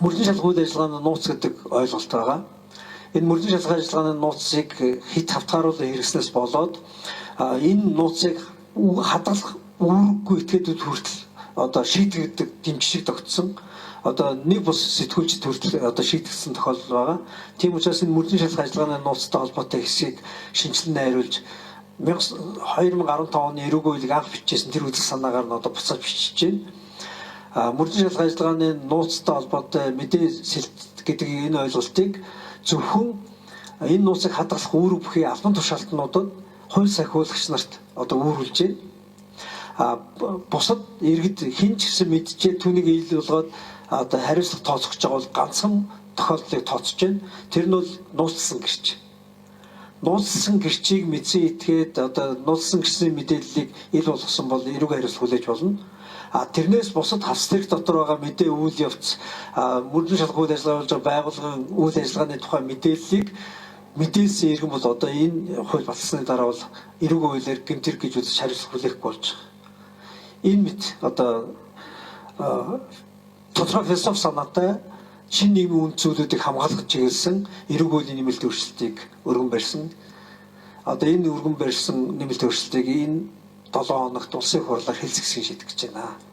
мөрдөн шалгах үйл ажиллагааны нууц гэдэг ойлголт байгаа. Энэ мөрдөн шалгах ажиллагааны нууцыг хит хавтгааруулан хэрэгснээс болоод энэ нууцыг хадгалах үүрэггүй этгээдүүд хүртэл одоо шийдэгдэх дэмжиг тогтсон одоо нэг бус сэтгүүлч төрөл одоо шийдэгдсэн тохиолдол байгаа. Тийм учраас энэ мөрдөн шалгах ажиллагааны нууцтай холбоотой хэсгийг шинжилэн найруулж 2015 оны эрүүг үйлийг анх бичижсэн тэр үзэл санаагаар нь одоо буцааж бичиж байна. Мөрдөн шалгах ажиллагааны нууцтай холбоотой мэдээ сэлт гэдэг энэ ойлголтыг зөвхөн энэ нууцыг хадгалах үүрэг бүхий албан тушаалтнуудад хууль сахиулагч нарт одоо үүрүүлж байна. Бусад иргэд хэн ч гэсэн мэдчихээ түүнийг ил болгоод одоо хариуцлага тооцоож байгаа бол ганцхан тохиолдлыг тооцож байна. Тэр нь бол нууцлсан гэрч. Нууцлсан гэрчийг мэдсэн этгээд одоо нууцлсан гэрчний мэдээллийг ил болгосон бол эрүүг хариуцлага хүлээж болно. Тэрнээс бусад хавцлаг дотор байгаа мэдээ үйл явц мөрдөн шалгах үйл ажиллагаа болж байгууллагын үйл ажиллагааны тухай мэдээллийг мэдээлсэн иргэн бол одоо энэ хууль баталсны дараа бол эрүүг хуулиар гэмтэрх гэж үзэж хариуцлага хүлээх болж байгаа. Энэ мэд одоо тодорхой философи санаатай шин нийгмийн үнд зүйлүүдийг хамгаалах чиглэсэн эрүүг хуулийн нэмэлт өөрчлөлтийг өргөн барьсан. Одоо энэ өргөн барьсан нэмэлт өөрчлөлтийг энэ 7 хоногт улсын хурлаар хэлцэгсэн шийдэж гэж байна.